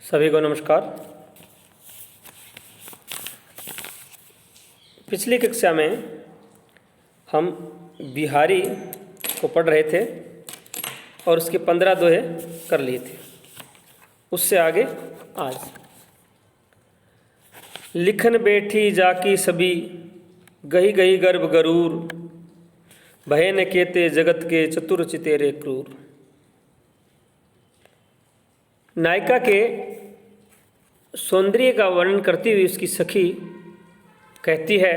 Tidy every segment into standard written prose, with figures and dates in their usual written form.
सभी को नमस्कार। पिछली कक्षा में हम बिहारी को पढ़ रहे थे और उसके 15 दोहे कर लिए थे। उससे आगे आज लिखन बैठी जाकी सभी गही गही गर्भ गरूर भय न केते जगत के चतुर चितेरे क्रूर। नायिका के सौंदर्य का वर्णन करती हुई उसकी सखी कहती है,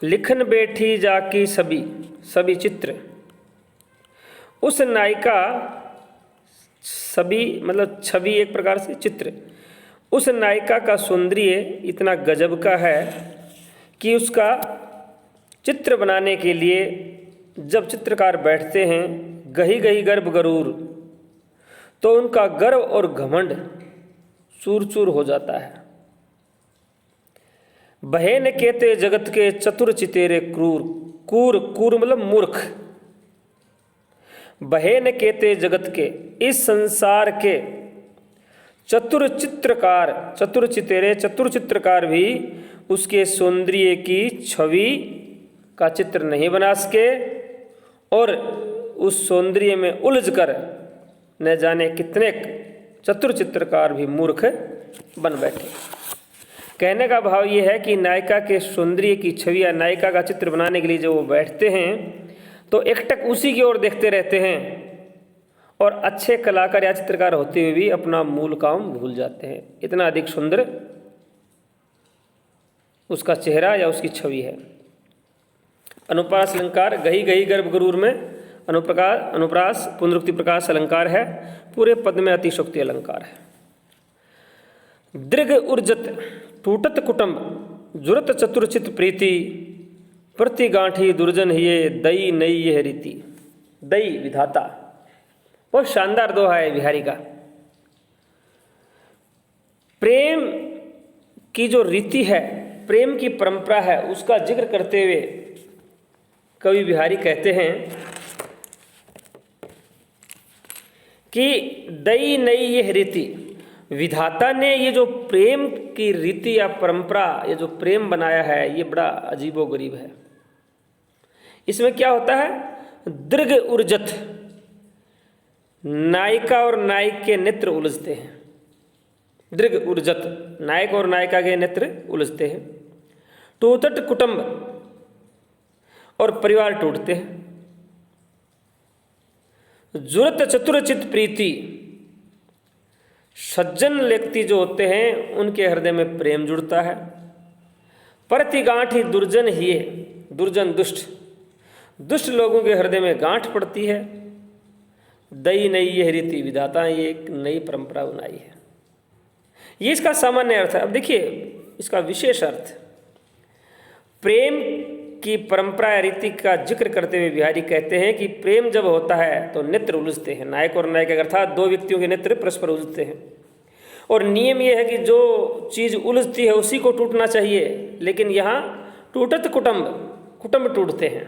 लिखन बैठी जाकी सभी चित्र। उस नायिका सभी मतलब छवि एक प्रकार से चित्र। उस नायिका का सौंदर्य इतना गजब का है कि उसका चित्र बनाने के लिए जब चित्रकार बैठते हैं गही गही गर्भ गरूर, तो उनका गर्व और घमंड चूर चूर हो जाता है। भय न केते जगत के चतुर चितेरे क्रूर। कूर कूर मतलब मूर्ख। भय न केते जगत के, इस संसार के चतुर चितेरे चतुर चित्रकार भी उसके सौंदर्य की छवि का चित्र नहीं बना सके और उस सौंदर्य में उलझकर न जाने कितने चतुर चित्रकार भी मूर्ख बन बैठे। कहने का भाव ये है कि नायिका के सौंदर्य की छवि या नायिका का चित्र बनाने के लिए जब वो बैठते हैं तो एकटक उसी की ओर देखते रहते हैं और अच्छे कलाकार या चित्रकार होते हुए भी अपना मूल काम भूल जाते हैं। इतना अधिक सुंदर उसका चेहरा या उसकी छवि है। अनुप्रास अलंकार गही गही गर्भ गरूर में अनुप्रास पुनरुक्ति प्रकाश अलंकार है। पूरे पद में अतिशोक्ति अलंकार है। दृग उर्जत टूटत कुटुंब जुरत चतुरचित प्रीति प्रति गांठी दुर्जन हिये दई नई यह रीति। दई विधाता, बहुत शानदार दोहा है बिहारी का। प्रेम की जो रीति है, प्रेम की परंपरा है, उसका जिक्र करते हुए कवि बिहारी कहते हैं कि दई नई यह रीति। विधाता ने ये जो प्रेम की रीति या परंपरा, ये जो प्रेम बनाया है, ये बड़ा अजीबोगरीब है। इसमें क्या होता है? दृग उर्जत, नायिका और नायक के नेत्र उलझते हैं। दृग उर्जत, नायक और नायिका के नेत्र उलझते हैं। टूटत कुटुंब, और परिवार टूटते हैं। जुरत चतुरचित प्रीति, सज्जन व्यक्ति जो होते हैं उनके हृदय में प्रेम जुड़ता है। परति गांठी दुर्जन हिये, दुर्जन दुष्ट लोगों के हृदय में गांठ पड़ती है। दई नई यह रीति, विधाता ये एक नई परंपरा बनाई है। ये इसका सामान्य अर्थ है। अब देखिए इसका विशेष अर्थ, प्रेम की परंपरा या रीति का जिक्र करते हुए बिहारी कहते हैं कि प्रेम जब होता है तो नेत्र उलझते हैं। नायक और नायिका अर्थात दो व्यक्तियों के नेत्र परस्पर उलझते हैं और नियम यह है कि जो चीज़ उलझती है उसी को टूटना चाहिए। लेकिन यहाँ टूटत कुटुंब टूटते हैं,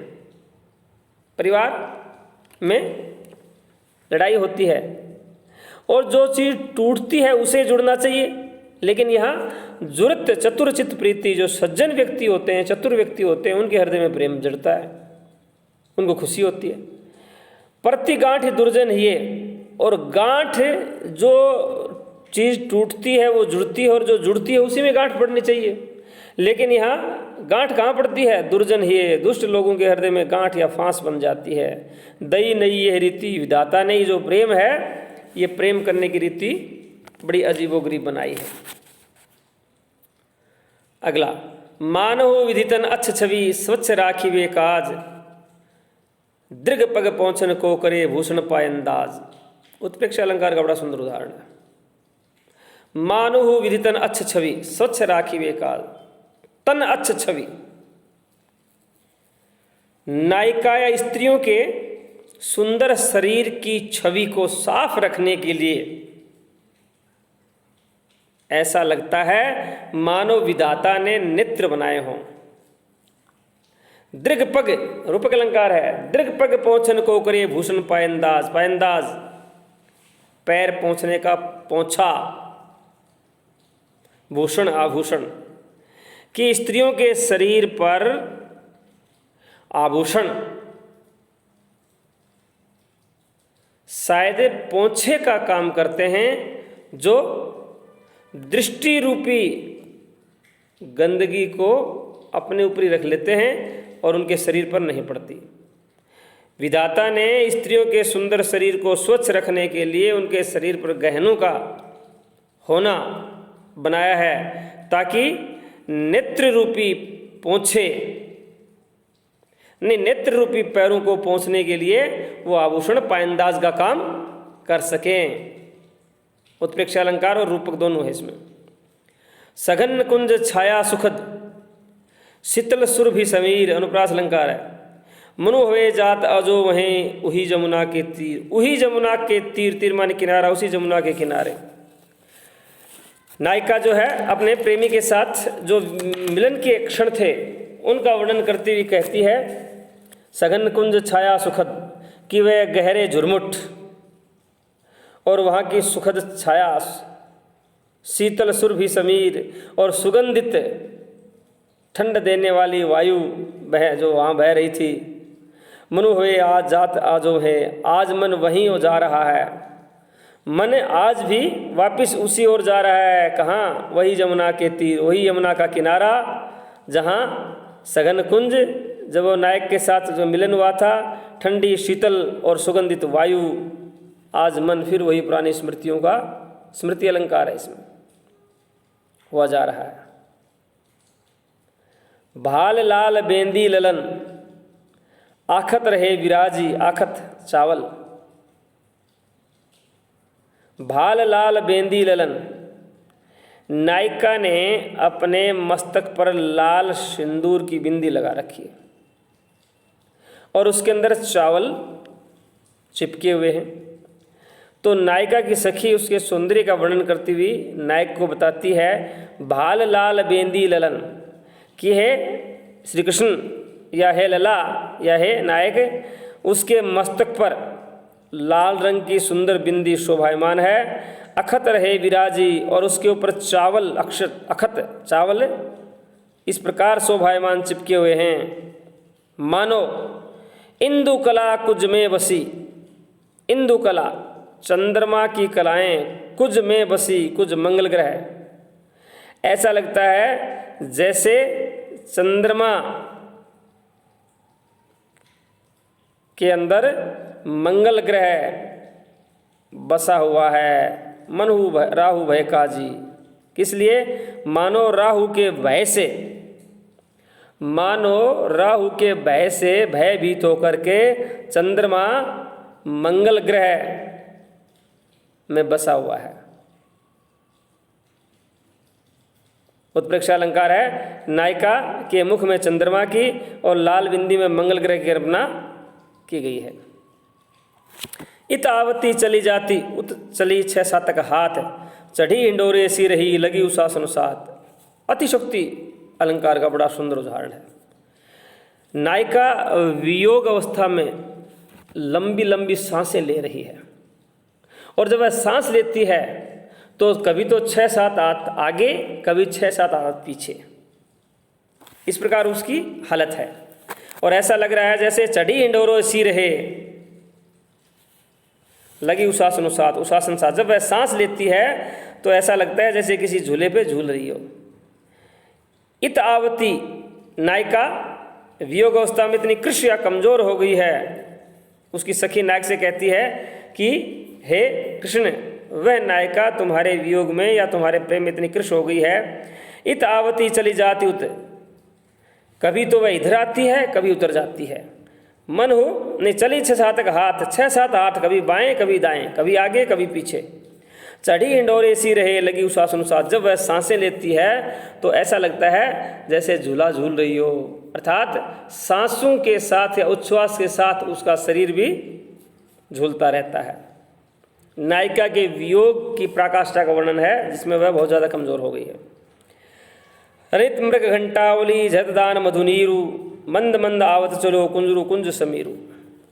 परिवार में लड़ाई होती है और जो चीज़ टूटती है उसे जुड़ना चाहिए। लेकिन यहाँ जुरत चतुरचित प्रीति, जो सज्जन व्यक्ति होते हैं, चतुर व्यक्ति होते हैं, उनके हृदय में प्रेम जड़ता है, उनको खुशी होती है। प्रति गांठ दुर्जन हिये, और गांठ जो चीज़ टूटती है वो जुड़ती है और जो जुड़ती है उसी में गांठ पड़नी चाहिए। लेकिन यहाँ गांठ कहाँ पड़ती है? दुर्जन हिये, दुष्ट लोगों के हृदय में गांठ या फांस बन जाती है। दई नई यह रीति, विधाता ने जो प्रेम है, ये प्रेम करने की रीति बड़ी अजीबोगरीब बनाई है। अगला, मानव विधितन अच्छ छवि स्वच्छ राखी वे काज दृग पग पहुंचन को करे भूषण पायंदाज। उत्प्रेक्षा अलंकार का बड़ा सुंदर उदाहरण है। मानव विधितन अच्छ छवि स्वच्छ राखी वे काज, तन अच्छ छवि। नायिका या स्त्रियों के सुंदर शरीर की छवि को साफ रखने के लिए ऐसा लगता है मानो विधाता ने नेत्र बनाए हों। दृगपग रूपक अलंकार है। दृगपग पहुंचन को करे भूषण पायंदाज। पायंदाज पैर पोंछने का पोंछा, भूषण आभूषण, कि स्त्रियों के शरीर पर आभूषण शायद पोंछे का काम करते हैं, जो दृष्टि रूपी गंदगी को अपने ऊपर ही रख लेते हैं और उनके शरीर पर नहीं पड़ती। विधाता ने स्त्रियों के सुंदर शरीर को स्वच्छ रखने के लिए उनके शरीर पर गहनों का होना बनाया है, ताकि नेत्र रूपी पोंछे नहीं, नेत्र रूपी पैरों को पोंछने के लिए वो आभूषण पायंदाज का काम कर सकें। उत्प्रेक्षा अलंकार और रूपक दोनों है इसमें। सघन कुंज छाया सुखद, शीतल सुरभि समीर, अनुप्रास अलंकार है। मनु हुए जात अजो वहीं, उही जमुना के तीर, उही जमुना के तीर, तीर माने किनारा, उसी जमुना के किनारे। नायिका जो है अपने प्रेमी के साथ जो मिलन के क्षण थे उनका वर्णन करती हुई कहती है, सघन कुंज छाया सुखद, कि वह गहरे झुरमुट और वहाँ की सुखद छाया, शीतल सुरभि समीर और सुगंधित ठंड देने वाली वायु बह जो वहाँ बह रही थी। मनु हुए आज जात आजो है, आज मन वहीं हो जा रहा है, मन आज भी वापिस उसी ओर जा रहा है। कहाँ? वही जमुना के तीर, वही यमुना का किनारा, जहाँ सघन कुंज, जब वो नायक के साथ जो मिलन हुआ था, ठंडी शीतल और सुगंधित वायु, आज मन फिर वही पुरानी स्मृतियों का स्मृति अलंकार है, इसमें हुआ जा रहा है। भाल लाल बेंदी ललन, आखत रहे विराजी, आखत चावल, भाल लाल बेंदी ललन। नायिका ने अपने मस्तक पर लाल सिंदूर की बिंदी लगा रखी है और उसके अंदर चावल चिपके हुए हैं। तो नायिका की सखी उसके सौंदर्य का वर्णन करती हुई नायक को बताती है, भाल लाल बेंदी ललन, कि है श्री कृष्ण या है लला या है नायक, उसके मस्तक पर लाल रंग की सुंदर बिंदी शोभायमान है। अखत रहे विराजी, और उसके ऊपर चावल, अक्षत अखत चावल इस प्रकार शोभायमान चिपके हुए हैं, मानो इंदु कला कुज में बसी। इंदु कला चंद्रमा की कलाएं, कुज में बसी, कुज मंगल ग्रह, ऐसा लगता है जैसे चंद्रमा के अंदर मंगल ग्रह बसा हुआ है। मनहु राहु भय काजी, किस लिए? मानो राहु के भय से, मानो राहु के भय से भयभीत होकर के चंद्रमा मंगल ग्रह में बसा हुआ है। उत्प्रेक्षा अलंकार है, नायिका के मुख में चंद्रमा की और लाल बिंदी में मंगल ग्रह की कल्पना की गई है। इत आवती चली जाती, उत चली 6 सातक हाथ, चढ़ी इंडोरे सी रही, लगी उसासन साथ। अतिशक्ति अलंकार का बड़ा सुंदर उदाहरण है। नायिका वियोग अवस्था में लंबी लंबी सांसें ले रही है, और जब वह सांस लेती है तो कभी तो 6-7 हाथ आगे, कभी 6-7 हाथ पीछे, इस प्रकार उसकी हालत है। और ऐसा लग रहा है जैसे चढ़ी इंडोरो सी रहे, लगी उसासन साथ, उसासन साथ। जब वह सांस लेती है तो ऐसा लगता है जैसे किसी झूले पे झूल रही हो। इत आवती, नायिका वियोग अवस्था में इतनी कृश या कमजोर हो गई है, उसकी सखी नायक से कहती है कि हे कृष्ण, वह नायिका तुम्हारे वियोग में या तुम्हारे प्रेम में इतनी कृश हो गई है। इत आवती चली जाती उत, कभी तो वह इधर आती है, कभी उधर जाती है। मन हो नहीं, चली 6-7 हाथ, 6-7 हाथ, कभी बाएं कभी दाएं, कभी आगे कभी पीछे। चढ़ी इंडोरे सी रहे, लगी उसासन साथ। जब वह सांसें लेती है तो ऐसा लगता है जैसे झूला झूल रही हो, अर्थात सांसों के साथ या उच्छ्वास के साथ उसका शरीर भी झूलता रहता है। नायिका के वियोग की पराकाष्ठा का वर्णन है, जिसमें वह बहुत ज़्यादा कमज़ोर हो गई है। रनित मृग घंटावली झतदान मधुनीरु, मंद मंद आवत चलो कुंजरू कुंज समीरु।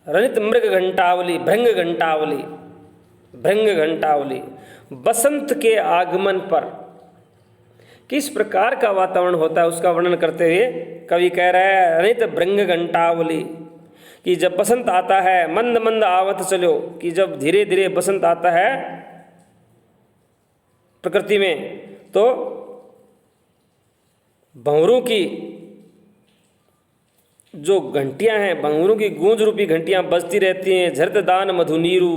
रनित मृग घंटावली, भृंग घंटावली, भृंग घंटावली। बसंत के आगमन पर किस प्रकार का वातावरण होता है उसका वर्णन करते हुए कवि कह रहा है अनित भृंग घंटावली, कि जब बसंत आता है, मंद मंद आवत चलो, कि जब धीरे धीरे बसंत आता है प्रकृति में, तो भंवरों की जो घंटियां हैं, भंवरों की गूंज रूपी घंटियां बजती रहती हैं, झरतदान मधुनीरू।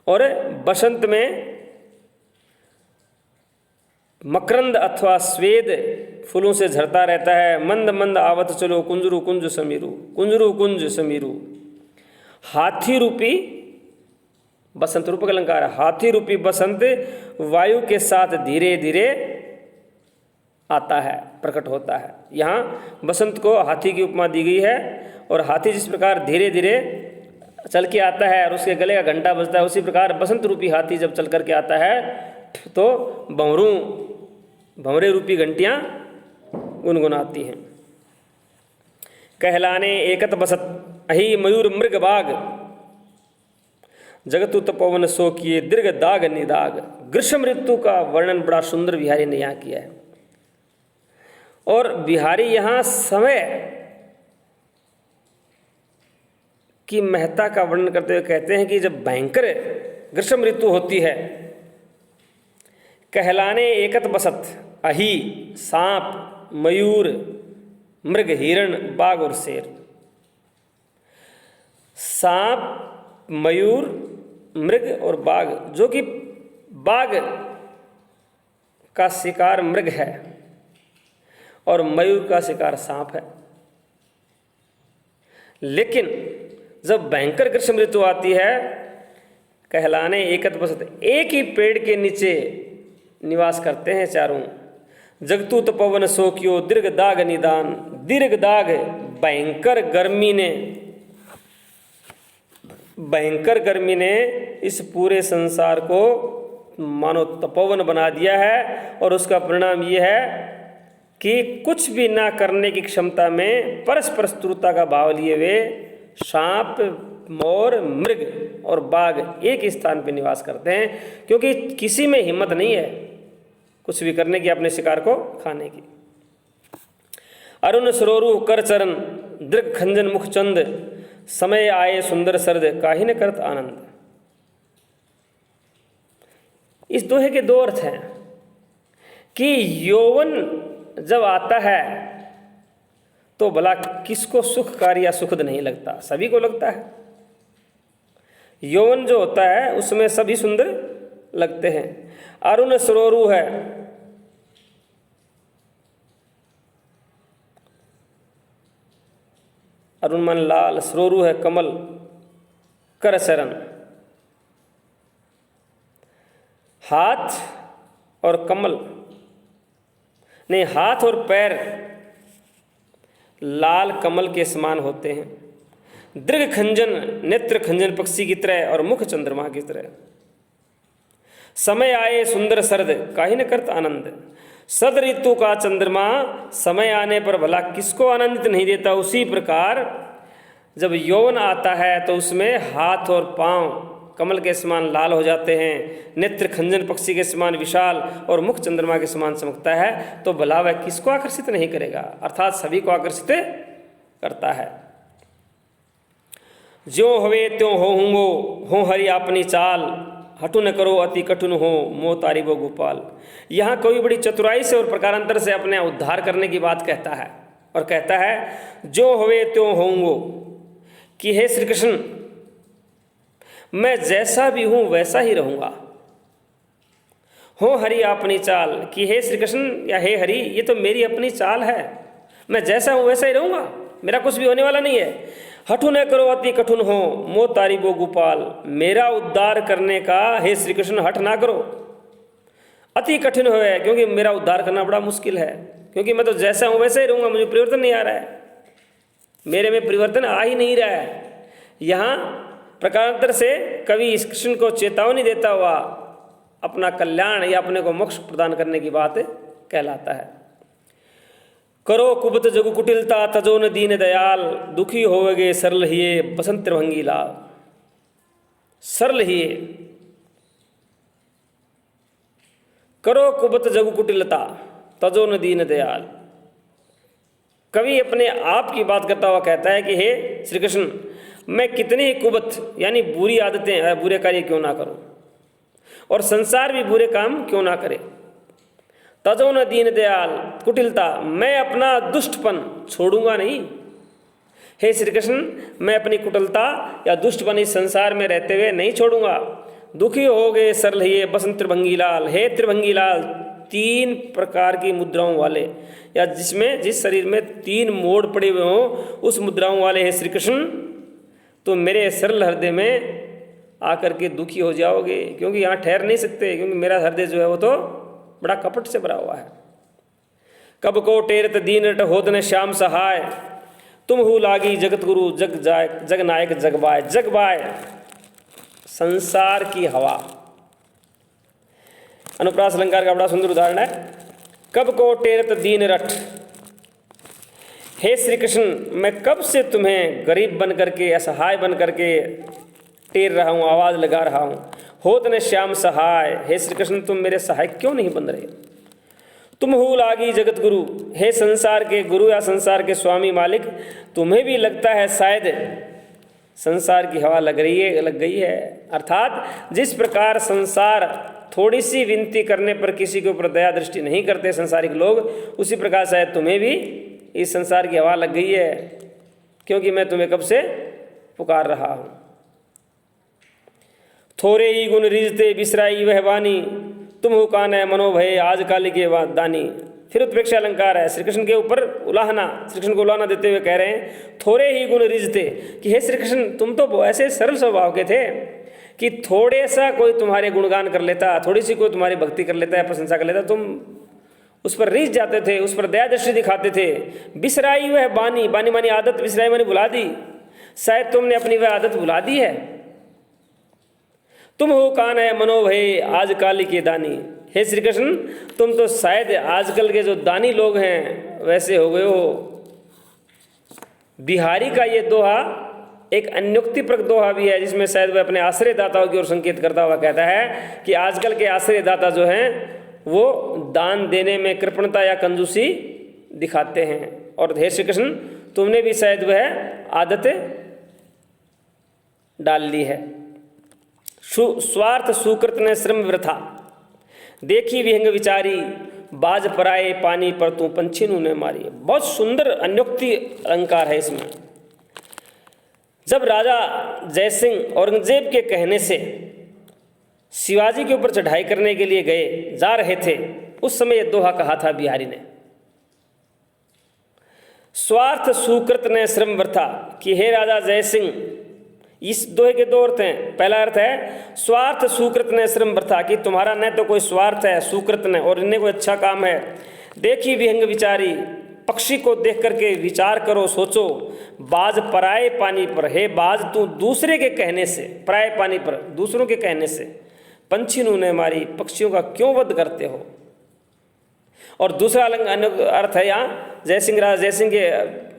और बसंत में मकरंद अथवा स्वेद फूलों से झरता रहता है। मंद मंद आवत चलो, कुंजरू कुंज समीरू, कुंजरू कुंज समीरू। हाथी रूपी बसंत, रूपक अलंकार, हाथी रूपी बसंत वायु के साथ धीरे धीरे आता है, प्रकट होता है। यहाँ बसंत को हाथी की उपमा दी गई है, और हाथी जिस प्रकार धीरे धीरे चल के आता है और उसके गले का घंटा बजता है, उसी प्रकार बसंत रूपी हाथी जब चल करके आता है तो भंवरे रूपी घंटियां गुनगुनाती हैं। कहलाने एकत बसत अहि मयूर मृग बाग, जगतु तपोवन सो किए दीर्घ दाग निदाग। ग्रीष्म ऋतु का वर्णन बड़ा सुंदर बिहारी ने यहाँ किया है, और बिहारी यहाँ समय की महत्ता का वर्णन करते हुए कहते हैं कि जब भयंकर ग्रीष्म ऋतु होती है, कहलाने एकत बसत अहि सांप, मयूर, मृग, हिरण, बाघ और शेर। सांप, मयूर, मृग और बाघ, जो कि बाघ का शिकार मृग है और मयूर का शिकार सांप है। लेकिन जब भयंकर ग्रीष्म ऋतु आती है, कहलाने एकत बसत, एक ही पेड़ के नीचे निवास करते हैं चारों। जगतु तपोवन सोकियो दीर्घ दाग निदान, दीर्घ दाग भयंकर गर्मी ने इस पूरे संसार को मानो तपोवन बना दिया है, और उसका परिणाम ये है कि कुछ भी ना करने की क्षमता में परस्पर शत्रुता का भाव लिए हुए सांप, मोर, मृग और बाघ एक ही स्थान पर निवास करते हैं, क्योंकि किसी में हिम्मत नहीं है कुछ भी करने की, अपने शिकार को खाने की। अरुण सरोरु कर चरण, दृग खंजन मुख चंद, समय आए सुंदर सर्द, काहि न करत आनंद। इस दोहे के दो अर्थ हैं कि यौवन जब आता है तो भला किसको सुखकारी या सुखद नहीं लगता, सभी को लगता है। यौवन जो होता है उसमें सभी सुंदर लगते हैं। अरुण सरोरु है, अरुण मन लाल, सरोरु है कमल, कर चरण, हाथ और कमल नहीं, हाथ और पैर लाल कमल के समान होते हैं। दीर्घ खंजन, नेत्र खंजन पक्षी की तरह और मुख चंद्रमा की तरह। समय आए सुंदर सर्द, काहि न करत आनंद। सद ऋतु का चंद्रमा समय आने पर भला किसको आनंदित नहीं देता। उसी प्रकार जब यौवन आता है तो उसमें हाथ और पांव कमल के समान लाल हो जाते हैं, नेत्र खंजन पक्षी के समान विशाल और मुख चंद्रमा के समान चमकता है, तो भला वह किसको आकर्षित नहीं करेगा, अर्थात सभी को आकर्षित करता है। ज्यों हवे त्यों होऊंगो, हो हरि अपनी चाल, हटु न करो अति कठिन हो, मोह तारिबो गोपाल। यहाँ कोई बड़ी चतुराई से और प्रकारांतर से अपने उद्धार करने की बात कहता है, और कहता है जो हवे त्यों होऊंगो, कि हे श्री कृष्ण मैं जैसा भी हूँ वैसा ही रहूँगा। हो हरि अपनी चाल, कि हे श्री कृष्ण या हे हरि ये तो मेरी अपनी चाल है, मैं जैसा हूँ वैसा ही रहूँगा, मेरा कुछ भी होने वाला नहीं है। हठु न करो अति कठिन हो, मोह तारिबो गोपाल, मेरा उद्धार करने का हे श्री कृष्ण हठ ना करो, अति कठिन हो है, क्योंकि मेरा उद्धार करना बड़ा मुश्किल है, क्योंकि मैं तो जैसा हूँ वैसा ही रहूँगा, मुझे परिवर्तन नहीं आ रहा है, मेरे में परिवर्तन आ ही नहीं रहा है। यहाँ प्रकारांतर से कवि इस कृष्ण को चेतावनी देता हुआ अपना कल्याण या अपने को मोक्ष प्रदान करने की बात कहलाता है। करो कुबत जगु कुटिलता, तजो न दीन दयाल, दुखी होवगे सरल हिये बसंत त्रिभंगी लाल। सरल ही करो कुबत जगु कुटिलता तजो न दीन दयाल। कवि अपने आप की बात करता हुआ कहता है कि हे श्री कृष्ण, मैं कितनी ही कुबत यानी बुरी आदतें, बुरे कार्य क्यों ना करूं, और संसार भी बुरे काम क्यों ना करे। तजो न दीन दयाल कुटिलता, मैं अपना दुष्टपन छोड़ूंगा नहीं। हे श्री कृष्ण, मैं अपनी कुटिलता या दुष्टपन इस संसार में रहते हुए नहीं छोड़ूंगा। दुखी हो गए सरल ये बसंत त्रिभंगी लाल। हे त्रिभंगी लाल, 3 प्रकार की मुद्राओं वाले, या जिस शरीर में 3 मोड़ पड़े हुए हों उस मुद्राओं वाले हे श्री कृष्ण, तो मेरे सरल हृदय में आकर के दुखी हो जाओगे, क्योंकि यहाँ ठहर नहीं सकते, क्योंकि मेरा हृदय जो है वो तो बड़ा कपट से भरा हुआ है। कब को टेरत दीन रट होतन श्याम सहाय, तुम हु लागी जगत गुरु जग जाय जग नायक जगबाय। जगबाय संसार की हवा। अनुप्रास अलंकार का बड़ा सुंदर उदाहरण है। कब को टेरत दीन रट, हे श्री कृष्ण, मैं कब से तुम्हें गरीब बन करके, असहाय बन करके टेर रहा हूँ, आवाज़ लगा रहा हूँ। होत न श्याम सहाय, हे श्री कृष्ण, तुम मेरे सहाय क्यों नहीं बन रहे। तुम हो लागी जगत गुरु, हे संसार के गुरु या संसार के स्वामी मालिक, तुम्हें भी लगता है शायद संसार की हवा लग गई है। अर्थात जिस प्रकार संसार थोड़ी सी विनती करने पर किसी के ऊपर दया दृष्टि नहीं करते संसारिक लोग, उसी प्रकार शायद तुम्हें भी इस संसार की हवा लग गई है, क्योंकि मैं तुम्हें कब से पुकार रहा हूँ। थोड़े ही गुण रिजते बिसराई वह वानी, तुम हो कान है मनोभय आज काली के दानी। फिर उत्प्रेक्षा अलंकार है, श्री कृष्ण के ऊपर उलाहना, श्री कृष्ण को उलाहना देते हुए कह रहे हैं थोड़े ही गुण रिजते, कि हे श्री कृष्ण, तुम तो ऐसे सरल स्वभाव के थे कि थोड़े सा कोई तुम्हारे गुणगान कर लेता, थोड़ी सी कोई तुम्हारी भक्ति कर लेता है, प्रशंसा कर लेता, तुम उस पर रिझ जाते थे, उस पर दया दृष्टि दिखाते थे। बिसराई वह बानी, बानी मानी आदत, बिसराई मानी भुला दी, शायद तुमने अपनी वह आदत भुला दी है। तुम हो कान है मनोभय आज काली के दानी, हे श्री कृष्ण, तुम तो शायद आजकल के जो दानी लोग हैं वैसे हो गए हो। बिहारी का ये दोहा एक अन्योक्तिप्रक दोहा भी है, जिसमें शायद वह अपने आश्रय दाताओं की ओर संकेत करता हुआ कहता है कि आजकल के आश्रय दाता जो हैं वो दान देने में कृपणता या कंजूसी दिखाते हैं, और हे श्री कृष्ण, तुमने भी शायद वह आदत डाल ली है। स्वार्थ सुकृत ने श्रम वृथा, देखी विहंग विचारी, बाज पराए पानी पर तू पंछी ने मारी। बहुत सुंदर अन्योक्ति अलंकार है इसमें। जब राजा जयसिंह औरंगजेब के कहने से शिवाजी के ऊपर चढ़ाई करने के लिए जा रहे थे, उस समय यह दोहा कहा था बिहारी ने, स्वार्थ सुकृत ने श्रम वृथा, कि हे राजा जयसिंह। इस दोहे के 2 अर्थ हैं। पहला अर्थ है स्वार्थ सुकृत ने श्रम वृथा, कि तुम्हारा न तो कोई स्वार्थ है, सुकृत ने, और इन्हें कोई अच्छा काम है। देखी विहंग विचारी, पक्षी को देख करके विचार करो, सोचो। बाज पराए पानी पर, हे बाज तू दूसरे के कहने से, पराए पानी पर दूसरों के कहने से, पंछी ने मारी, पक्षियों का क्यों वध करते हो। और दूसरा अर्थ है यहाँ राजा जयसिंह के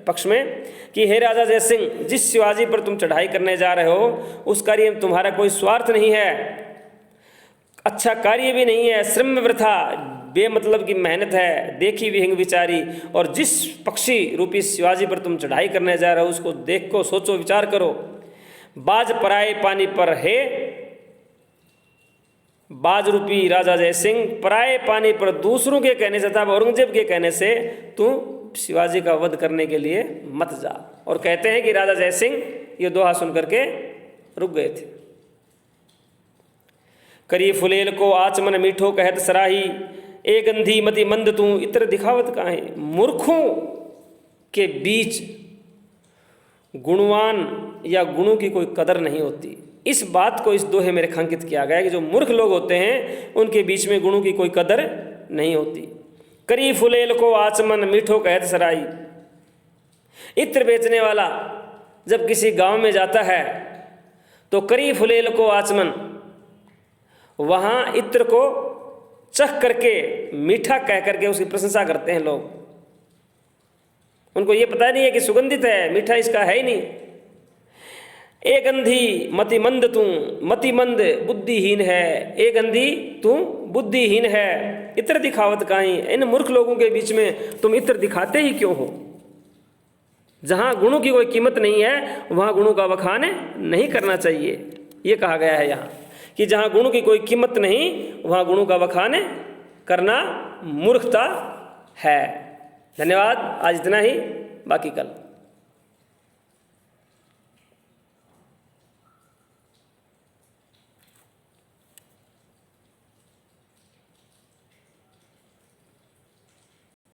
पक्ष में, कि हे राजा जयसिंह, जिस शिवाजी पर तुम चढ़ाई करने जा रहे हो उस कार्य में तुम्हारा कोई स्वार्थ नहीं है, अच्छा कार्य भी नहीं है, श्रम वृथा, बेमतलब की मेहनत है। देखी विहंग विचारी, और जिस पक्षी रूपी शिवाजी पर तुम चढ़ाई करने जा रहे हो उसको देखो, सोचो, विचार करो। बाज पराए पानी पर, हे बाज रूपी राजा जयसिंह, पराए पानी पर दूसरों के कहने से था, औरंगजेब के कहने से तू शिवाजी का वध करने के लिए मत जा। और कहते हैं कि राजा जयसिंह ये दोहा सुन करके रुक गए थे। करी फुलेल को आचमन मीठो कहत सराही, ए गंधी मति मंद तू इतर दिखावत काहे। मूर्खों के बीच गुणवान या गुणों की कोई कदर नहीं होती। इस बात को इस दोहे में रेखांकित किया गया है कि जो मूर्ख लोग होते हैं उनके बीच में गुणों की कोई कदर नहीं होती। करी फुलेल को आचमन मीठो कहत सराई, इत्र बेचने वाला जब किसी गांव में जाता है तो करी फुलेल को आचमन, वहाँ इत्र को चख करके मीठा कह करके उसकी प्रशंसा करते हैं लोग। उनको ये पता नहीं है कि सुगंधित है, मीठा इसका है ही नहीं। ए गंधी मतिमंद तू, मतिमंद बुद्धिहीन है, ए गंधी तू बुद्धिहीन है, इत्र दिखावत काहीं, इन मूर्ख लोगों के बीच में तुम इत्र दिखाते ही क्यों हो। जहाँ गुणों की कोई कीमत नहीं है वहाँ गुणों का बखान नहीं करना चाहिए। ये कहा गया है यहाँ कि जहाँ गुणों की कोई कीमत नहीं वहाँ गुणों का बखान करना मूर्खता है। धन्यवाद, आज इतना ही, बाकी कल।